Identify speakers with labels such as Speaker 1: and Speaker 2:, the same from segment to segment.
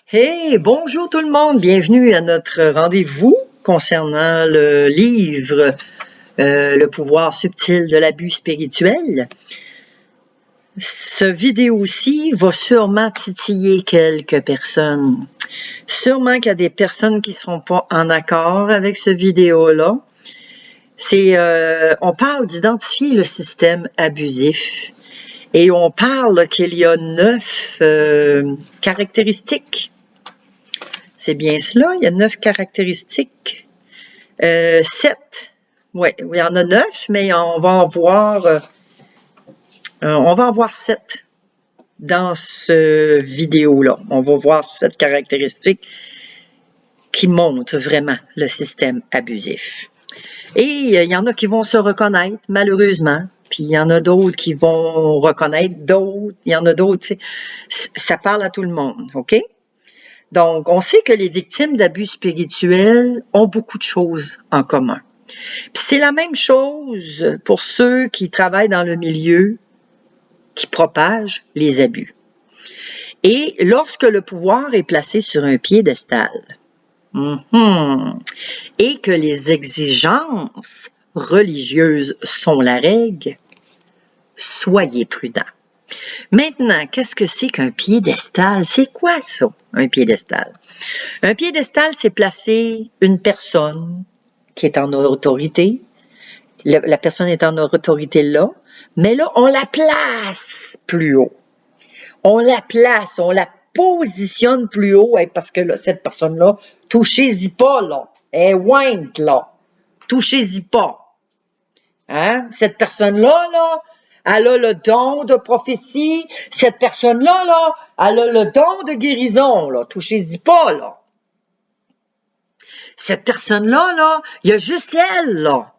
Speaker 1: Hey, bonjour tout le monde, bienvenue à notre rendez-vous concernant le livre Le pouvoir subtil de l'abus spirituel. Ce vidéo-ci va sûrement titiller quelques personnes. Sûrement qu'il y a des personnes qui ne seront pas en accord avec ce vidéo-là. On parle d'identifier le système abusif et on parle qu'il y a 9 caractéristiques. C'est bien cela, il y a 9 caractéristiques. 7. Oui, il y en a 9, mais on va en voir 7 dans ce vidéo-là. On va voir 7 caractéristiques qui montrent vraiment le système abusif. Et il y en a qui vont se reconnaître, malheureusement, puis il y en a d'autres qui vont reconnaître d'autres, il y en a d'autres, ça parle à tout le monde, OK? Donc, on sait que les victimes d'abus spirituels ont beaucoup de choses en commun. Puis c'est la même chose pour ceux qui travaillent dans le milieu qui propagent les abus. Et lorsque le pouvoir est placé sur un piédestal, et que les exigences religieuses sont la règle, soyez prudents. Maintenant, qu'est-ce que c'est qu'un piédestal? C'est quoi ça, un piédestal? Un piédestal, c'est placer une personne qui est en autorité. La personne est en autorité là, mais là, on la place plus haut. On la place, on la positionne plus haut, parce que là, cette personne-là, touchez-y pas, là. Elle est ointe, là. Touchez-y pas. Hein? Cette personne-là, là, elle a le don de prophétie. Cette personne-là, là, elle a le don de guérison, là. Touchez-y pas, là. Cette personne-là, là, il y a juste elle, là,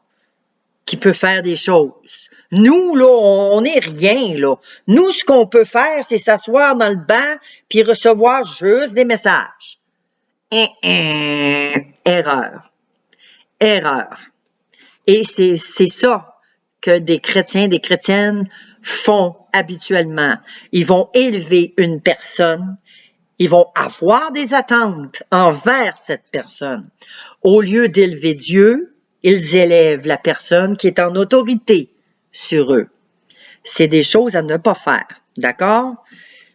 Speaker 1: qui peut faire des choses. Nous, là, on n'est rien, là. Nous, ce qu'on peut faire, c'est s'asseoir dans le banc puis recevoir juste des messages. Erreur. Erreur. Et c'est ça que des chrétiens, des chrétiennes font habituellement. Ils vont élever une personne, ils vont avoir des attentes envers cette personne. Au lieu d'élever Dieu, ils élèvent la personne qui est en autorité sur eux. C'est des choses à ne pas faire, d'accord?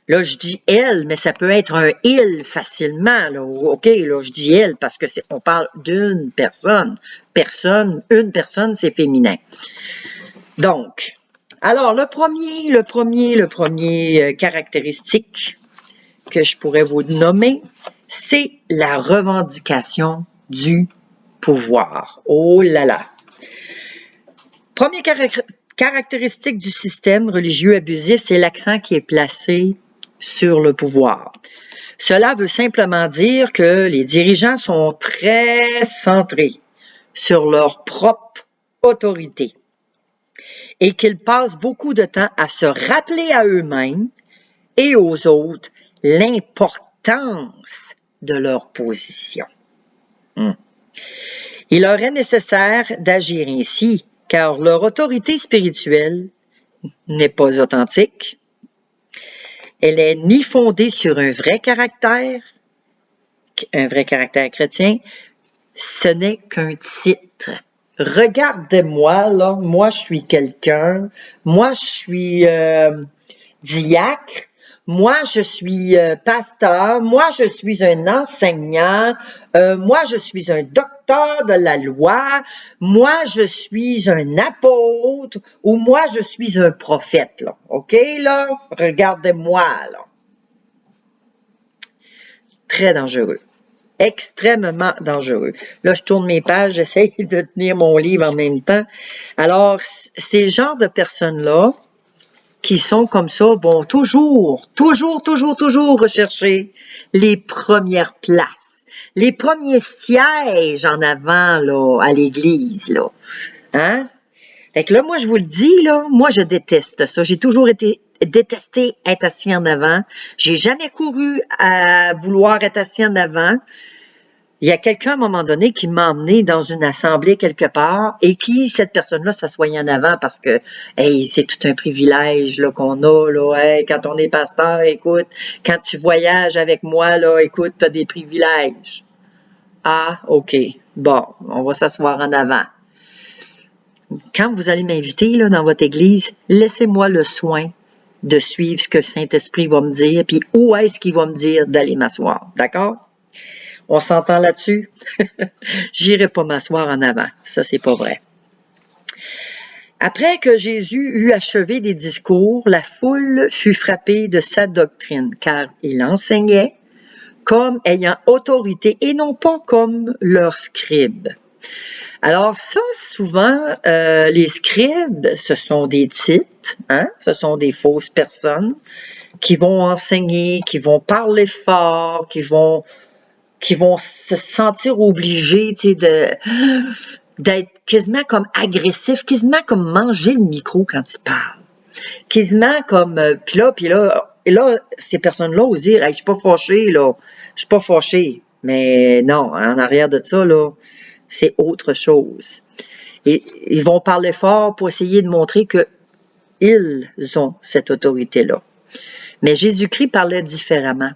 Speaker 1: Là, je dis « elle », mais ça peut être un « il » facilement. Là. OK, là, je dis « elle » parce que on parle d'une personne. Une personne, c'est féminin. Donc, alors, le premier caractéristique que je pourrais vous nommer, c'est la revendication du pouvoir. Oh là là! Première caractéristique du système religieux abusif, c'est l'accent qui est placé sur le pouvoir. Cela veut simplement dire que les dirigeants sont très centrés sur leur propre autorité et qu'ils passent beaucoup de temps à se rappeler à eux-mêmes et aux autres l'importance de leur position. Il leur est nécessaire d'agir ainsi, car leur autorité spirituelle n'est pas authentique. Elle n'est ni fondée sur un vrai caractère chrétien, ce n'est qu'un titre. Regardez-moi, là, moi je suis quelqu'un, moi je suis diacre, moi je suis pasteur, moi je suis un enseignant, moi je suis un docteur de la loi, moi je suis un apôtre ou moi je suis un prophète, là. OK, là? Regardez-moi, là. Très dangereux. Extrêmement dangereux. Là, je tourne mes pages, j'essaie de tenir mon livre en même temps. Alors, ces genres de personnes-là, qui sont comme ça, vont toujours rechercher les premières places, les premiers sièges en avant, là, à l'église, là. Hein? Fait que là, moi, je vous le dis, là, moi, je déteste ça. J'ai toujours détesté être assis en avant. J'ai jamais couru à vouloir être assis en avant. Il y a quelqu'un à un moment donné qui m'a emmené dans une assemblée quelque part et qui, cette personne-là, s'assoyait en avant parce que, hey, c'est tout un privilège là qu'on a, là, hey, quand on est pasteur, écoute, quand tu voyages avec moi, là, écoute, tu as des privilèges. Ah, OK. Bon, on va s'asseoir en avant. Quand vous allez m'inviter là, dans votre église, laissez-moi le soin de suivre ce que le Saint-Esprit va me dire, puis où est-ce qu'il va me dire d'aller m'asseoir. D'accord? On s'entend là-dessus? J'irai pas m'asseoir en avant. Ça, c'est pas vrai. Après que Jésus eut achevé des discours, la foule fut frappée de sa doctrine, car il enseignait comme ayant autorité et non pas comme leurs scribes. Alors ça, souvent, les scribes, ce sont des titres, hein? Ce sont des fausses personnes qui vont enseigner, qui vont parler fort, qui vont se sentir obligés, tu sais, d'être quasiment comme agressifs, quasiment comme manger le micro quand ils parlent. Quasiment comme, puis là, ces personnes-là osent dire, hey, je suis pas fâché, là, je suis pas fâché. Mais non, en arrière de ça, là, c'est autre chose. Et ils vont parler fort pour essayer de montrer qu'ils ont cette autorité-là. Mais Jésus-Christ parlait différemment.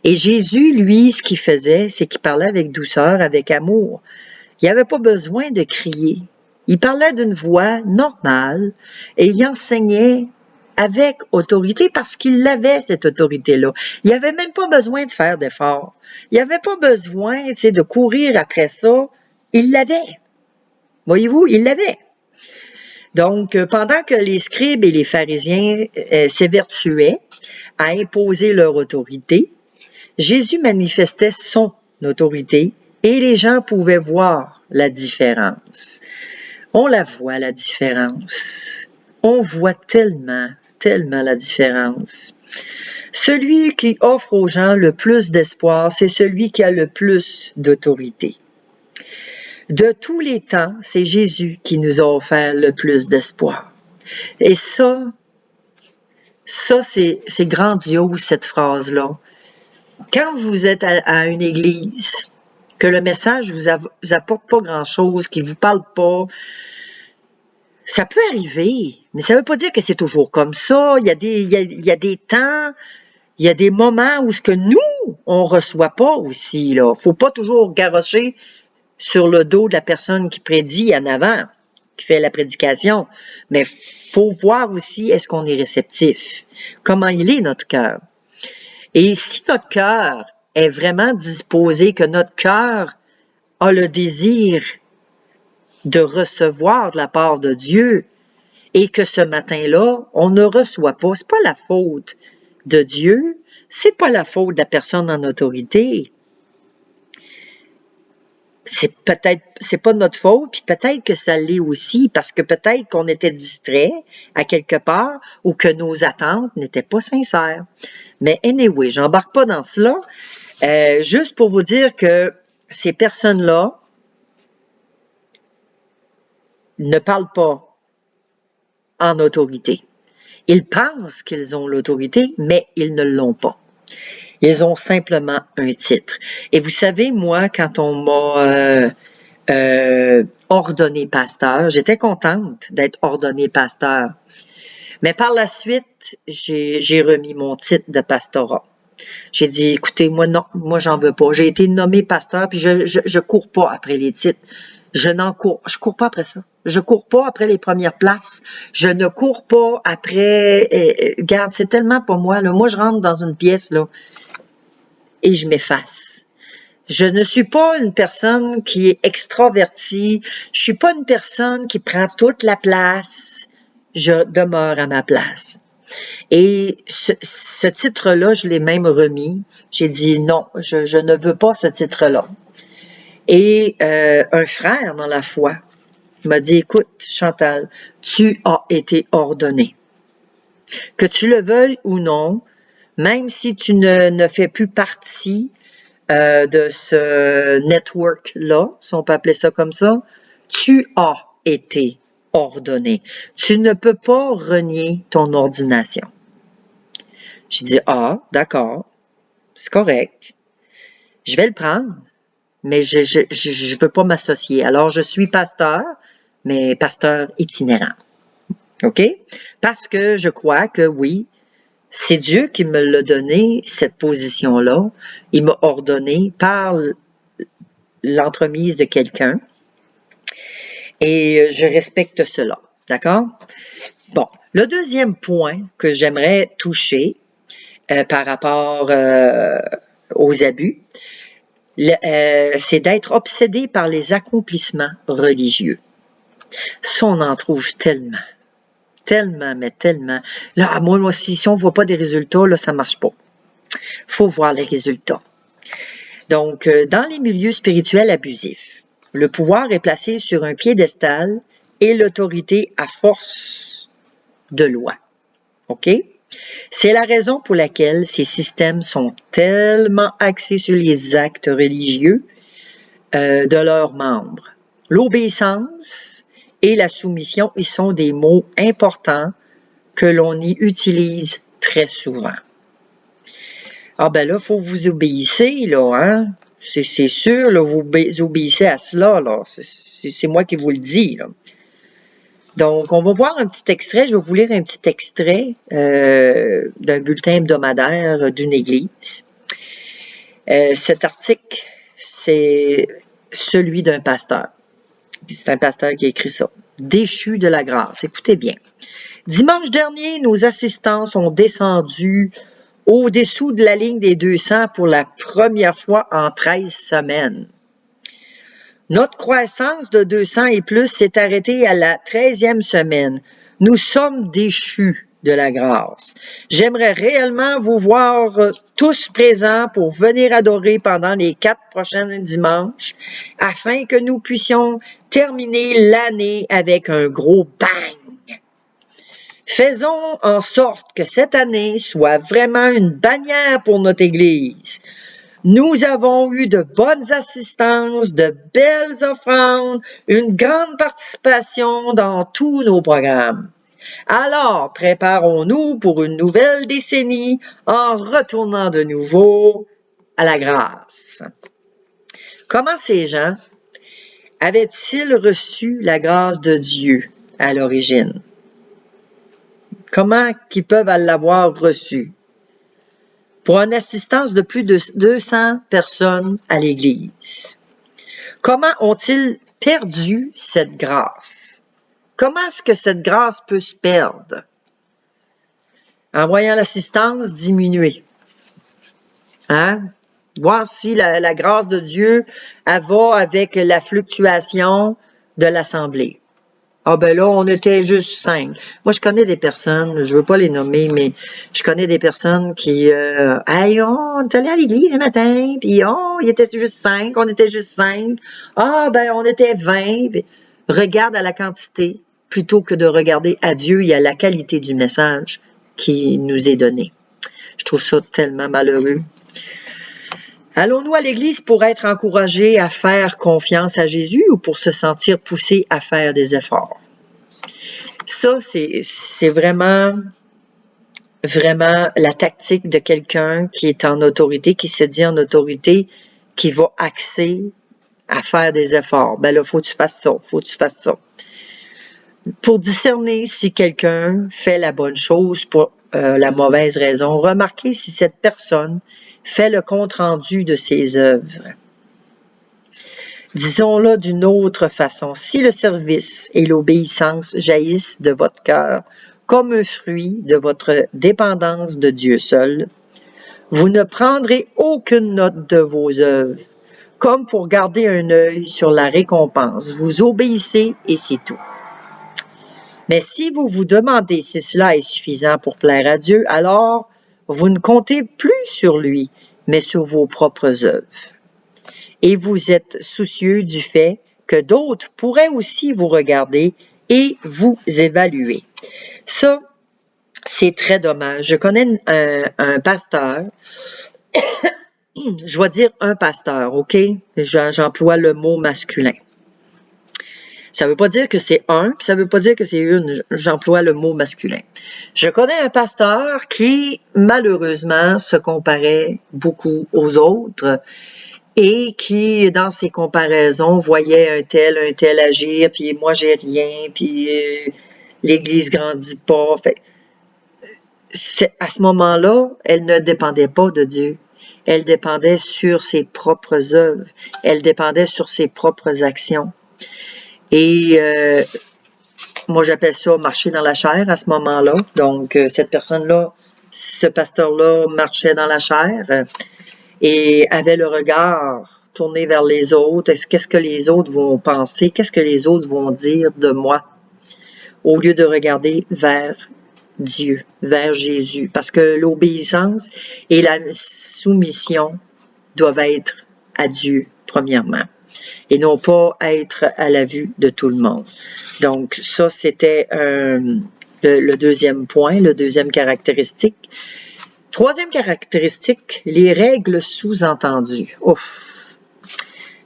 Speaker 1: Et Jésus, lui, ce qu'il faisait, c'est qu'il parlait avec douceur, avec amour. Il n'avait pas besoin de crier. Il parlait d'une voix normale et il enseignait avec autorité parce qu'il avait cette autorité-là. Il n'avait même pas besoin de faire d'efforts. Il n'avait pas besoin, tu sais, de courir après ça. Il l'avait. Voyez-vous, il l'avait. Donc, pendant que les scribes et les pharisiens s'évertuaient à imposer leur autorité, Jésus manifestait son autorité et les gens pouvaient voir la différence. On la voit, la différence. On voit tellement, tellement la différence. Celui qui offre aux gens le plus d'espoir, c'est celui qui a le plus d'autorité. De tous les temps, c'est Jésus qui nous a offert le plus d'espoir. Et ça c'est grandiose, cette phrase-là. Quand vous êtes à une église, que le message vous apporte pas grand-chose, qu'il vous parle pas, ça peut arriver, mais ça veut pas dire que c'est toujours comme ça. Il y a des temps, il y a des moments où ce que nous, on reçoit pas aussi, là. Faut pas toujours garrocher sur le dos de la personne qui prédit en avant, qui fait la prédication. Mais faut voir aussi, est-ce qu'on est réceptif? Comment il est notre cœur? Et si notre cœur est vraiment disposé, que notre cœur a le désir de recevoir de la part de Dieu, et que ce matin-là, on ne reçoit pas, c'est pas la faute de Dieu, c'est pas la faute de la personne en autorité. C'est pas de notre faute, puis peut-être que ça l'est aussi, parce que peut-être qu'on était distrait à quelque part, ou que nos attentes n'étaient pas sincères. Mais anyway, j'embarque pas dans cela, juste pour vous dire que ces personnes-là ne parlent pas en autorité. Ils pensent qu'ils ont l'autorité, mais ils ne l'ont pas. Ils ont simplement un titre. Et vous savez, moi, quand on m'a ordonné pasteur, j'étais contente d'être ordonnée pasteur. Mais par la suite, j'ai remis mon titre de pastorat. J'ai dit, écoutez, moi j'en veux pas. J'ai été nommé pasteur, puis je cours pas après les titres. Je cours pas après ça. Je cours pas après les premières places. Je ne cours pas après, regarde, c'est tellement pas moi, là. Moi, je rentre dans une pièce, là, et je m'efface. Je ne suis pas une personne qui est extravertie. Je suis pas une personne qui prend toute la place. Je demeure à ma place. Et ce titre-là, je l'ai même remis. J'ai dit non, je ne veux pas ce titre-là. Et un frère dans la foi m'a dit, écoute, Chantal, tu as été ordonnée. Que tu le veuilles ou non, même si tu ne fais plus partie de ce network-là, si on peut appeler ça comme ça, tu as été ordonné. Tu ne peux pas renier ton ordination. J'ai dit, ah, d'accord, c'est correct. Je vais le prendre. mais je peux pas m'associer. Alors, je suis pasteur, mais pasteur itinérant. OK? Parce que je crois que oui, c'est Dieu qui me l'a donné, cette position-là. Il m'a ordonné par l'entremise de quelqu'un. Et je respecte cela. D'accord? Bon. Le deuxième point que j'aimerais toucher par rapport aux abus, c'est d'être obsédé par les accomplissements religieux. Ça, on en trouve tellement. Tellement, mais tellement. Là, moi si on ne voit pas des résultats, là, ça ne marche pas. Il faut voir les résultats. Donc, dans les milieux spirituels abusifs, le pouvoir est placé sur un piédestal et l'autorité à force de loi. OK? C'est la raison pour laquelle ces systèmes sont tellement axés sur les actes religieux de leurs membres. L'obéissance et la soumission, ils sont des mots importants que l'on y utilise très souvent. Ah ben là, il faut que vous obéissez, là, hein? C'est sûr, là, vous obéissez à cela, là. C'est moi qui vous le dis, là. Donc, on va voir un petit extrait. Je vais vous lire un petit extrait d'un bulletin hebdomadaire d'une église. Cet article, c'est celui d'un pasteur. C'est un pasteur qui a écrit ça. Déchu de la grâce. Écoutez bien. Dimanche dernier, nos assistants sont descendus au-dessous de la ligne des 200 pour la première fois en 13 semaines. Notre croissance de 200 et plus s'est arrêtée à la 13e semaine. Nous sommes déchus de la grâce. J'aimerais réellement vous voir tous présents pour venir adorer pendant les 4 prochains dimanches afin que nous puissions terminer l'année avec un gros bang. Faisons en sorte que cette année soit vraiment une bannière pour notre Église. Nous avons eu de bonnes assistances, de belles offrandes, une grande participation dans tous nos programmes. Alors, préparons-nous pour une nouvelle décennie en retournant de nouveau à la grâce. Comment ces gens avaient-ils reçu la grâce de Dieu à l'origine? Comment qu'ils peuvent l'avoir reçue? Pour une assistance de plus de 200 personnes à l'Église. Comment ont-ils perdu cette grâce? Comment est-ce que cette grâce peut se perdre? En voyant l'assistance diminuer. Hein? Voir si la grâce de Dieu elle va avec la fluctuation de l'Assemblée. Ah ben là, on était juste 5. Moi, je connais des personnes, je veux pas les nommer, mais je connais des personnes qui hey, on est allé à l'église ce matin, puis il était juste 5, on était juste 5. Ah ben on était 20. Regarde à la quantité plutôt que de regarder à Dieu et à la qualité du message qui nous est donné. Je trouve ça tellement malheureux. Allons-nous à l'église pour être encouragés à faire confiance à Jésus ou pour se sentir poussés à faire des efforts? Ça, c'est vraiment la tactique de quelqu'un qui est en autorité, qui se dit en autorité, qui va axer à faire des efforts. Ben là, faut que tu fasses ça, faut que tu fasses ça. Pour discerner si quelqu'un fait la bonne chose pour la mauvaise raison, remarquez si cette personne fait le compte-rendu de ses œuvres. Disons-le d'une autre façon, si le service et l'obéissance jaillissent de votre cœur comme un fruit de votre dépendance de Dieu seul, vous ne prendrez aucune note de vos œuvres, comme pour garder un œil sur la récompense. Vous obéissez et c'est tout. Mais si vous vous demandez si cela est suffisant pour plaire à Dieu, alors vous ne comptez plus sur lui, mais sur vos propres œuvres. Et vous êtes soucieux du fait que d'autres pourraient aussi vous regarder et vous évaluer. Ça, c'est très dommage. Je connais un pasteur, je vais dire un pasteur, OK? J'emploie le mot masculin. Ça ne veut pas dire que c'est un, puis ça ne veut pas dire que c'est une. J'emploie le mot masculin. Je connais un pasteur qui, malheureusement, se comparait beaucoup aux autres et qui, dans ses comparaisons, voyait un tel agir, puis moi j'ai rien, puis l'Église grandit pas. À ce moment-là, elle ne dépendait pas de Dieu. Elle dépendait sur ses propres œuvres. Elle dépendait sur ses propres actions. Et moi, j'appelle ça marcher dans la chair à ce moment-là. Donc, cette personne-là, ce pasteur-là marchait dans la chair et avait le regard tourné vers les autres. Qu'est-ce que les autres vont penser? Qu'est-ce que les autres vont dire de moi? Au lieu de regarder vers Dieu, vers Jésus. Parce que l'obéissance et la soumission doivent être à Dieu, premièrement, et non pas être à la vue de tout le monde. Donc, ça, c'était le deuxième point, le deuxième caractéristique. Troisième caractéristique, les règles sous-entendues. Ouf!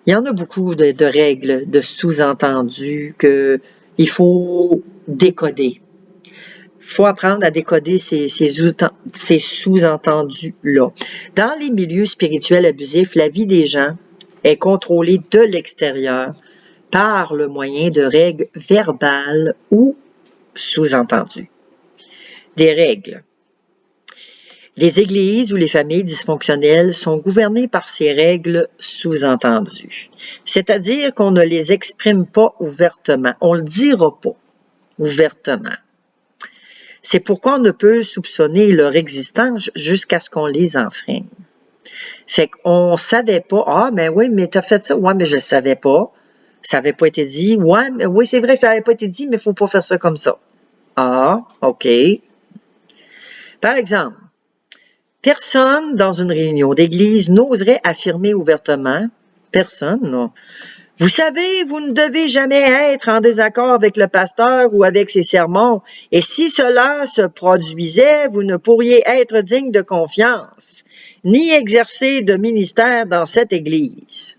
Speaker 1: Il y en a beaucoup de règles, de sous-entendus qu'il faut décoder. Il faut apprendre à décoder ces sous-entendus-là. Dans les milieux spirituels abusifs, la vie des gens est contrôlée de l'extérieur par le moyen de règles verbales ou sous-entendues. Des règles. Les églises ou les familles dysfonctionnelles sont gouvernées par ces règles sous-entendues. C'est-à-dire qu'on ne les exprime pas ouvertement. On ne le dira pas ouvertement. C'est pourquoi on ne peut soupçonner leur existence jusqu'à ce qu'on les enfreigne. Fait qu'on savait pas, ah, mais oui, mais t'as fait ça, ouais, mais je le savais pas. Ça n'avait pas été dit. Ouais, mais oui, c'est vrai que ça n'avait pas été dit, mais il faut pas faire ça comme ça. Ah, OK. Par exemple, personne dans une réunion d'église n'oserait affirmer ouvertement, personne, non. Vous savez, vous ne devez jamais être en désaccord avec le pasteur ou avec ses sermons, et si cela se produisait, vous ne pourriez être digne de confiance, ni exercer de ministère dans cette église.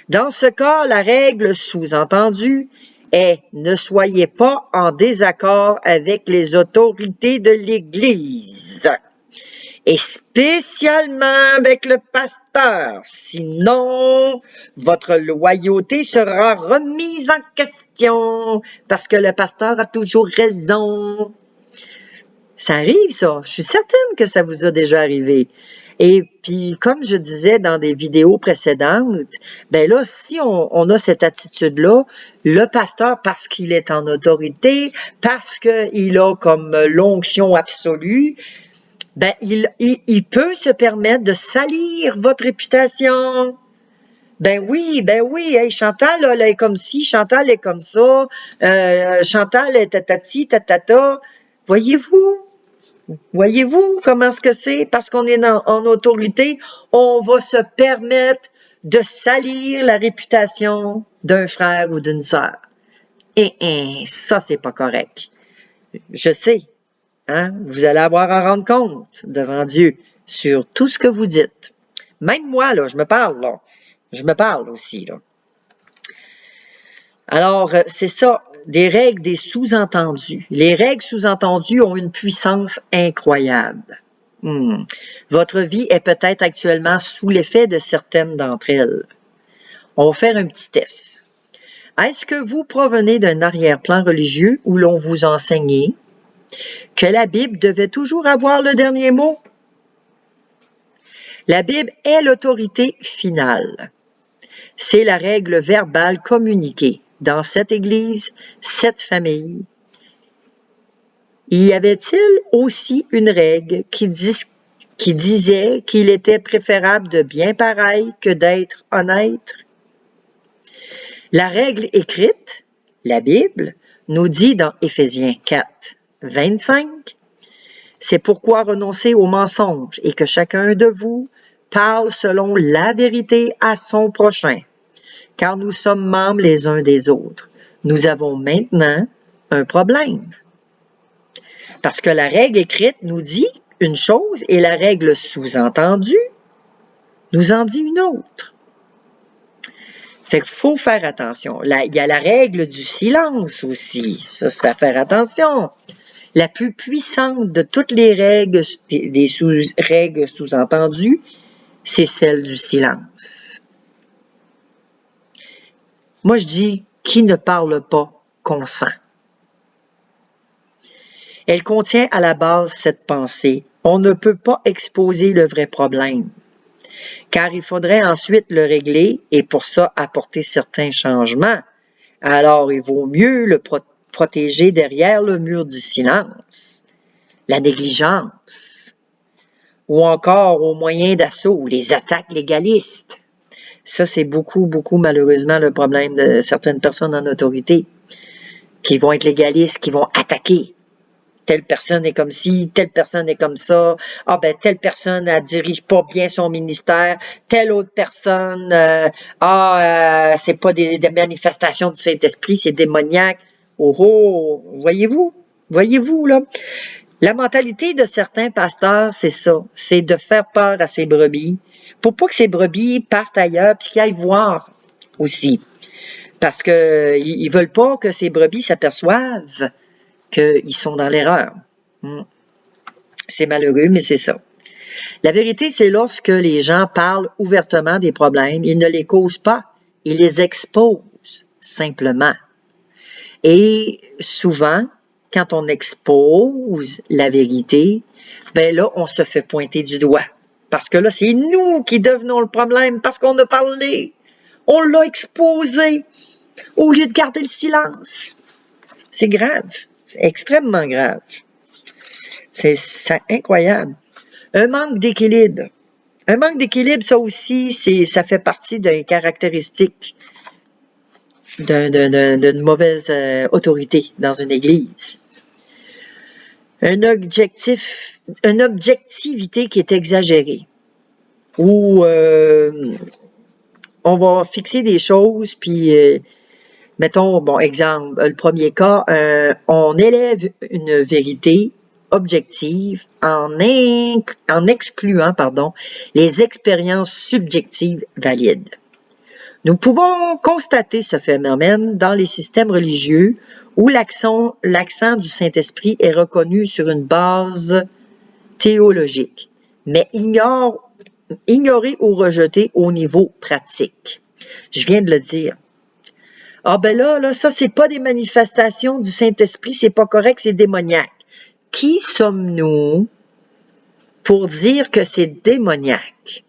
Speaker 1: Dans ce cas, la règle sous-entendue est « ne soyez pas en désaccord avec les autorités de l'Église » et spécialement avec le pasteur, sinon votre loyauté sera remise en question parce que le pasteur a toujours raison. Ça arrive, ça. Je suis certaine que ça vous a déjà arrivé. Et puis, comme je disais dans des vidéos précédentes, ben là, si on a cette attitude-là, le pasteur, parce qu'il est en autorité, parce qu'il a comme l'onction absolue, ben il peut se permettre de salir votre réputation. Ben oui, hey, Chantal, là, elle est comme ci, Chantal est comme ça, Chantal est tatati, tatata. Voyez-vous comment est-ce que c'est? Parce qu'on est en autorité, on va se permettre de salir la réputation d'un frère ou d'une sœur. Et ça, c'est pas correct. Je sais, hein? Vous allez avoir à rendre compte devant Dieu sur tout ce que vous dites. Même moi, là, je me parle, là. Je me parle aussi, là. Alors, c'est ça, des règles, des sous-entendus. Les règles sous-entendues ont une puissance incroyable. Votre vie est peut-être actuellement sous l'effet de certaines d'entre elles. On va faire un petit test. Est-ce que vous provenez d'un arrière-plan religieux où l'on vous enseignait que la Bible devait toujours avoir le dernier mot? La Bible est l'autorité finale. C'est la règle verbale communiquée dans cette Église, cette famille. Y avait-il aussi une règle qui disait qu'il était préférable de bien pareil que d'être honnête? La règle écrite, la Bible, nous dit dans Éphésiens 4, 25, « C'est pourquoi renoncez au mensonge et que chacun de vous parle selon la vérité à son prochain, car nous sommes membres les uns des autres. Nous avons maintenant un problème. » Parce que la règle écrite nous dit une chose et la règle sous-entendue nous en dit une autre. Fait qu'il faut faire attention. Il y a la règle du silence aussi. Ça, c'est à faire attention. La plus puissante de toutes les règles, règles sous-entendues, c'est celle du silence. Moi, je dis, qui ne parle pas consent. Elle contient à la base cette pensée. On ne peut pas exposer le vrai problème, car il faudrait ensuite le régler et pour ça apporter certains changements. Alors, il vaut mieux le protéger derrière le mur du silence, la négligence, ou encore aux moyens d'assaut, les attaques légalistes. Ça, c'est beaucoup, malheureusement, le problème de certaines personnes en autorité, qui vont être légalistes, qui vont attaquer. Telle personne est comme ci, telle personne est comme ça. Ah ben, telle personne, elle dirige pas bien son ministère. Telle autre personne, c'est pas des manifestations du Saint-Esprit, c'est démoniaque. Oh oh, voyez-vous, là. La mentalité de certains pasteurs, c'est ça. C'est de faire peur à ses brebis, pour pas que ces brebis partent ailleurs, puis qu'ils aillent voir aussi. Parce que ils veulent pas que ces brebis s'aperçoivent qu'ils sont dans l'erreur. C'est malheureux, mais c'est ça. La vérité, c'est lorsque les gens parlent ouvertement des problèmes, ils ne les causent pas, ils les exposent simplement. Et souvent, quand on expose la vérité, ben là, on se fait pointer du doigt. Parce que là, c'est nous qui devenons le problème, parce qu'on a parlé. On l'a exposé, au lieu de garder le silence. C'est grave, c'est extrêmement grave. C'est incroyable. Un manque d'équilibre. Un manque d'équilibre, ça aussi, ça fait partie d'une caractéristique d'une mauvaise autorité dans une église. Une objectivité qui est exagérée. Où on va fixer des choses, puis mettons, bon, exemple, le premier cas, on élève une vérité objective en excluant les expériences subjectives valides. Nous pouvons constater ce phénomène dans les systèmes religieux où l'accent du Saint-Esprit est reconnu sur une base théologique, mais ignoré ou rejeté au niveau pratique. Je viens de le dire. Ah ben là, ça, c'est pas des manifestations du Saint-Esprit, c'est pas correct, c'est démoniaque. Qui sommes-nous pour dire que c'est démoniaque?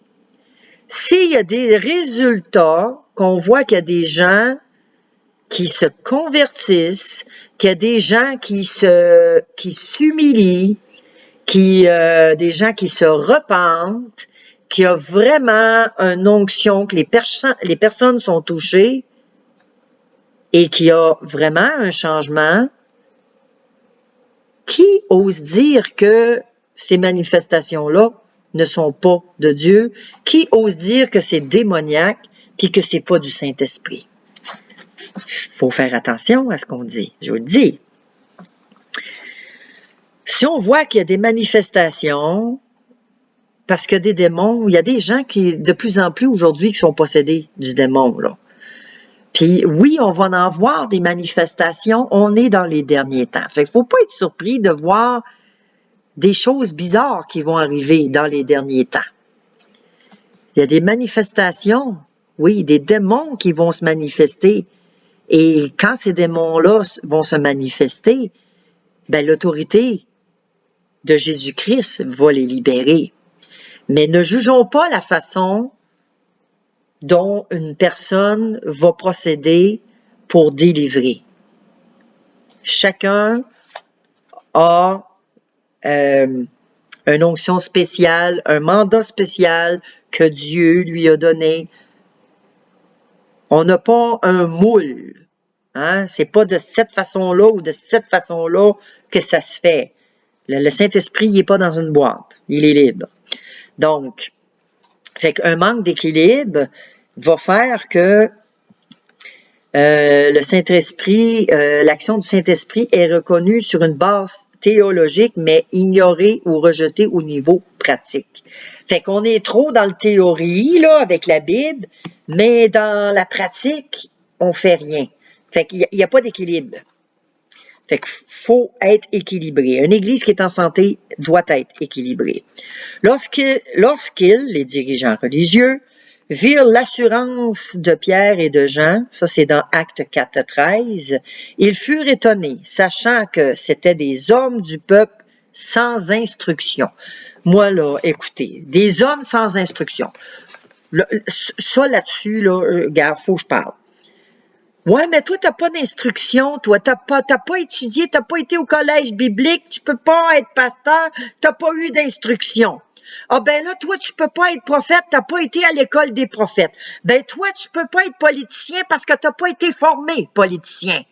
Speaker 1: S'il y a des résultats, qu'on voit qu'il y a des gens qui se convertissent, qu'il y a des gens qui s'humilient, des gens qui se repentent, qu'il y a vraiment une onction, que les personnes sont touchées et qu'il y a vraiment un changement, qui ose dire que ces manifestations-là ne sont pas de Dieu? Qui ose dire que c'est démoniaque puis que c'est pas du Saint-Esprit? Faut faire attention à ce qu'on dit. Je vous le dis. Si on voit qu'il y a des manifestations, parce que des démons, il y a des gens qui, de plus en plus aujourd'hui, qui sont possédés du démon, là. Puis oui, on va en voir des manifestations, on est dans les derniers temps. Fait qu'il faut pas être surpris de voir des choses bizarres qui vont arriver dans les derniers temps. Il y a des manifestations, oui, des démons qui vont se manifester. Et quand ces démons-là vont se manifester, ben l'autorité de Jésus-Christ va les libérer. Mais ne jugeons pas la façon dont une personne va procéder pour délivrer. Chacun a une onction spéciale, un mandat spécial que Dieu lui a donné. On n'a pas un moule. Hein? C'est pas de cette façon-là ou de cette façon-là que ça se fait. Le Saint-Esprit, il n'est pas dans une boîte. Il est libre. Donc, fait qu'un manque d'équilibre va faire que le Saint-Esprit, l'action du Saint-Esprit est reconnue sur une base théologique, mais ignorée ou rejetée au niveau pratique. Fait qu'on est trop dans le théorie, là, avec la Bible, mais dans la pratique, on fait rien. Fait qu'il n'y a pas d'équilibre. Fait qu'il faut être équilibré. Une église qui est en santé doit être équilibrée. Lorsqu'ils, les dirigeants religieux, virent l'assurance de Pierre et de Jean, ça c'est dans Actes 4:13, ils furent étonnés, sachant que c'étaient des hommes du peuple sans instruction. Moi, là, écoutez, des hommes sans instruction. Ça, là-dessus, là, regarde, faut que je parle. Ouais, mais toi, t'as pas d'instruction, toi, t'as pas étudié, t'as pas été au collège biblique, tu peux pas être pasteur, t'as pas eu d'instruction. Ah ben là, toi, tu peux pas être prophète, t'as pas été à l'école des prophètes. Ben toi, tu peux pas être politicien parce que t'as pas été formé politicien.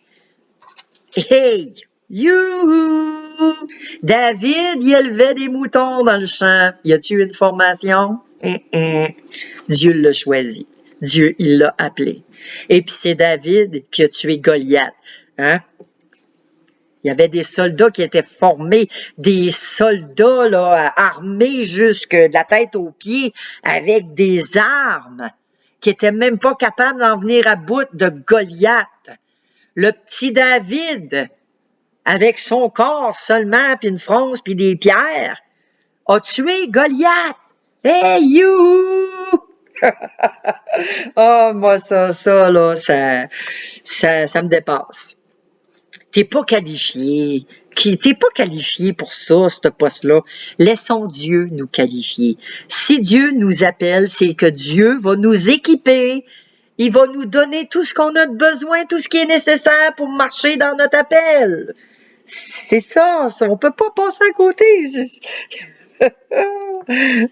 Speaker 1: Hey! Youhou! David, il élevait des moutons dans le champ. Y a-tu une formation? Dieu l'a choisi. Dieu, il l'a appelé. Et puis c'est David qui a tué Goliath. Hein? Il y avait des soldats qui étaient formés, des soldats là, armés jusque de la tête aux pieds avec des armes qui étaient même pas capables d'en venir à bout de Goliath. Le petit David, avec son corps seulement, puis une fronce, puis des pierres, a tué Goliath. Hey, you! Ah, moi, ça, là, ça me dépasse. T'es pas qualifié. T'es pas qualifié pour ça, ce poste-là. Laissons Dieu nous qualifier. Si Dieu nous appelle, c'est que Dieu va nous équiper. Il va nous donner tout ce qu'on a de besoin, tout ce qui est nécessaire pour marcher dans notre appel. C'est ça, on peut pas passer à côté.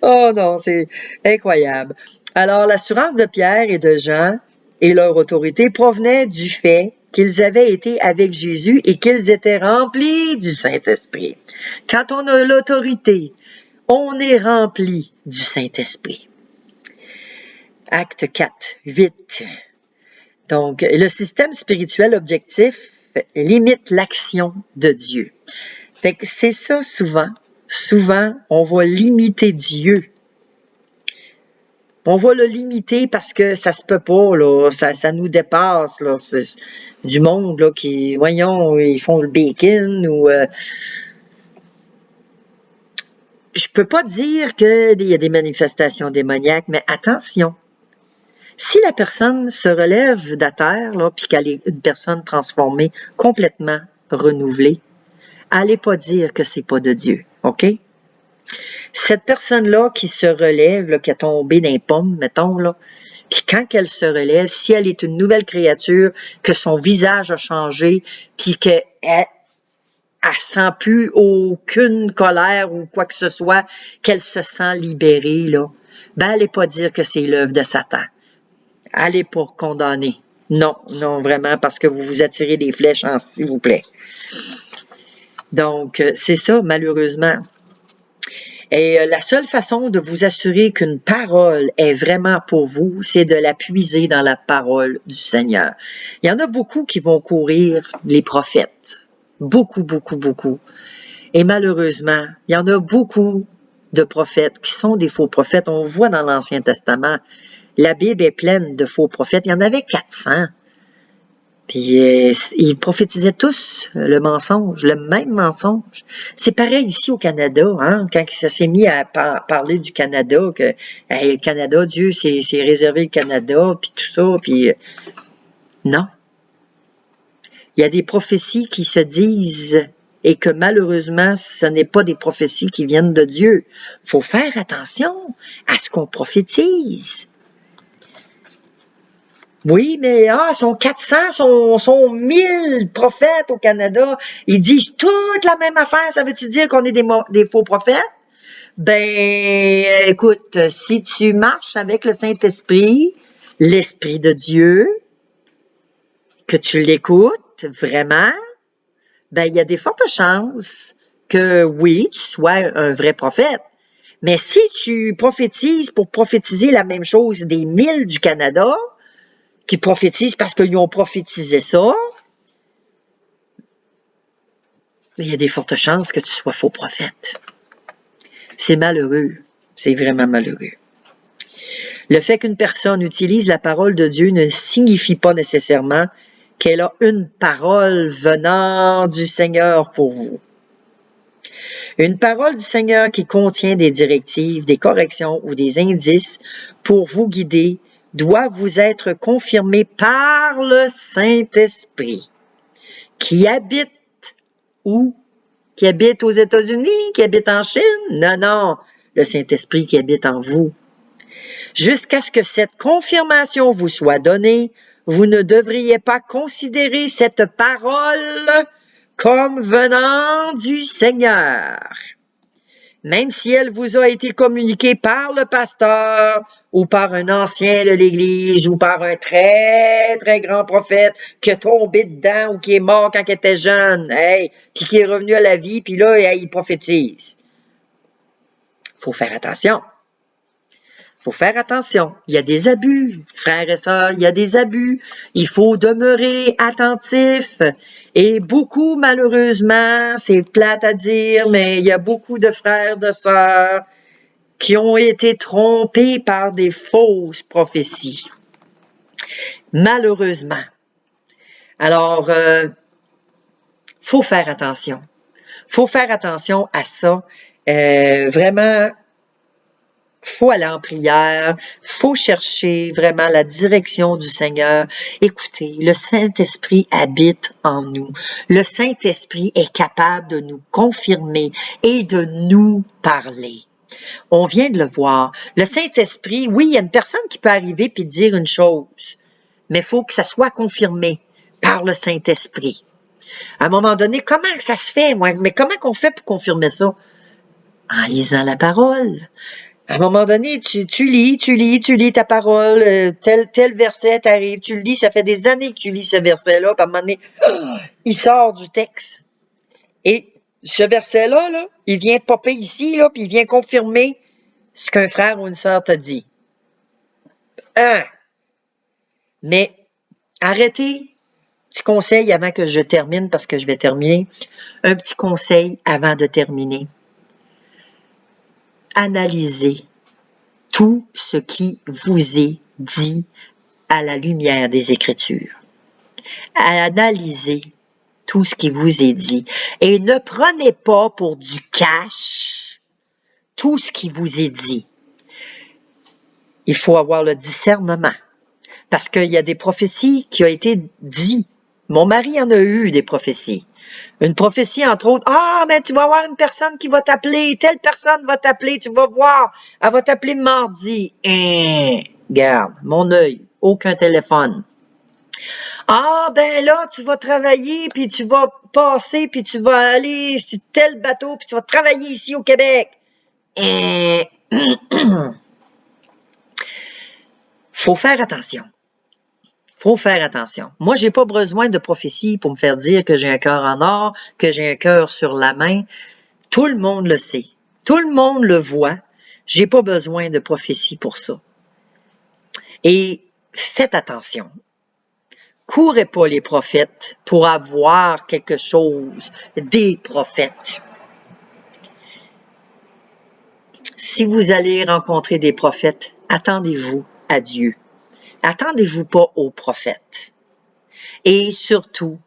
Speaker 1: Oh non, c'est incroyable. Alors, l'assurance de Pierre et de Jean et leur autorité provenait du fait qu'ils avaient été avec Jésus et qu'ils étaient remplis du Saint-Esprit. Quand on a l'autorité, on est rempli du Saint-Esprit. Acte 4:8. Donc, le système spirituel objectif limite l'action de Dieu. Fait que c'est ça souvent. Souvent, on va limiter Dieu. On va le limiter parce que ça se peut pas, là. Ça nous dépasse, là. C'est du monde, là, qui, voyons, ils font le bacon ou... Je peux pas dire qu'il y a des manifestations démoniaques, mais attention. Si la personne se relève de la terre, là, puis qu'elle est une personne transformée, complètement renouvelée, allez pas dire que c'est pas de Dieu, OK? Cette personne-là qui se relève, là, qui est tombée dans les pommes, mettons, là, puis quand elle se relève, si elle est une nouvelle créature, que son visage a changé, puis qu'elle sent plus aucune colère ou quoi que ce soit, qu'elle se sent libérée, là, ben, allez pas dire que c'est l'œuvre de Satan. Allez pas condamner. Non, non, vraiment, parce que vous vous attirez des flèches, s'il vous plaît. Donc, c'est ça, malheureusement. Et la seule façon de vous assurer qu'une parole est vraiment pour vous, c'est de la puiser dans la parole du Seigneur. Il y en a beaucoup qui vont courir les prophètes. Beaucoup, beaucoup, beaucoup. Et malheureusement, il y en a beaucoup de prophètes qui sont des faux prophètes. On voit dans l'Ancien Testament. La Bible est pleine de faux prophètes. Il y en avait 400. Puis ils prophétisaient tous le mensonge, le même mensonge. C'est pareil ici au Canada, hein, quand ça s'est mis à parler du Canada, que hey, le Canada, Dieu c'est réservé le Canada, puis tout ça, puis non. Il y a des prophéties qui se disent et que malheureusement, ce n'est pas des prophéties qui viennent de Dieu. Il faut faire attention à ce qu'on prophétise. Oui, mais sont 400, sont 1000 prophètes au Canada. Ils disent toute la même affaire. Ça veut-tu dire qu'on est des faux prophètes? Ben, écoute, si tu marches avec le Saint-Esprit, l'Esprit de Dieu, que tu l'écoutes vraiment, ben, il y a des fortes chances que oui, tu sois un vrai prophète. Mais si tu prophétises pour prophétiser la même chose des 1000 du Canada, qui prophétisent parce qu'ils ont prophétisé ça, il y a des fortes chances que tu sois faux prophète. C'est malheureux. C'est vraiment malheureux. Le fait qu'une personne utilise la parole de Dieu ne signifie pas nécessairement qu'elle a une parole venant du Seigneur pour vous. Une parole du Seigneur qui contient des directives, des corrections ou des indices pour vous guider doit vous être confirmée par le Saint-Esprit qui habite où? Qui habite aux États-Unis? Qui habite en Chine? Non, non, le Saint-Esprit qui habite en vous. Jusqu'à ce que cette confirmation vous soit donnée, vous ne devriez pas considérer cette parole comme venant du Seigneur. Même si elle vous a été communiquée par le pasteur ou par un ancien de l'Église ou par un très, très grand prophète qui est tombé dedans ou qui est mort quand il était jeune, puis qui est revenu à la vie, puis là, il prophétise. Faut faire attention. Faut faire attention. Il y a des abus, frères et sœurs, il y a des abus. Il faut demeurer attentif. Et beaucoup, malheureusement, c'est plate à dire, mais il y a beaucoup de frères, de sœurs qui ont été trompés par des fausses prophéties. Malheureusement. Alors, faut faire attention. Faut faire attention à ça. Vraiment, faut aller en prière, faut chercher vraiment la direction du Seigneur. Écoutez, le Saint-Esprit habite en nous. Le Saint-Esprit est capable de nous confirmer et de nous parler. On vient de le voir. Le Saint-Esprit, oui, il y a une personne qui peut arriver et dire une chose, mais il faut que ça soit confirmé par le Saint-Esprit. À un moment donné, comment ça se fait? Mais comment qu'on fait pour confirmer ça? En lisant la parole. À un moment donné, tu lis ta parole, tel verset t'arrive, tu le lis, ça fait des années que tu lis ce verset-là, puis à un moment donné, il sort du texte. Et ce verset-là, là, il vient popper ici, là, puis il vient confirmer ce qu'un frère ou une sœur t'a dit. Mais arrêtez, petit conseil avant que je termine, parce que je vais terminer, un petit conseil avant de terminer. Analysez tout ce qui vous est dit à la lumière des Écritures. Analysez tout ce qui vous est dit et ne prenez pas pour du cash tout ce qui vous est dit. Il faut avoir le discernement parce qu'il y a des prophéties qui ont été dites. Mon mari en a eu des prophéties. Une prophétie, entre autres, mais tu vas avoir une personne qui va t'appeler, telle personne va t'appeler, tu vas voir, elle va t'appeler mardi. Garde, mon œil, aucun téléphone. Ben là, tu vas travailler, puis tu vas passer, puis tu vas aller sur tel bateau, puis tu vas travailler ici au Québec. Faut faire attention. Faut faire attention. Moi, j'ai pas besoin de prophétie pour me faire dire que j'ai un cœur en or, que j'ai un cœur sur la main. Tout le monde le sait. Tout le monde le voit. J'ai pas besoin de prophétie pour ça. Et faites attention. Courez pas les prophètes pour avoir quelque chose des prophètes. Si vous allez rencontrer des prophètes, attendez-vous à Dieu. Attendez-vous pas aux prophètes. Et surtout,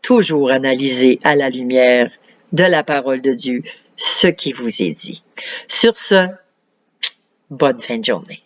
Speaker 1: toujours analyser à la lumière de la parole de Dieu ce qui vous est dit. Sur ce, bonne fin de journée.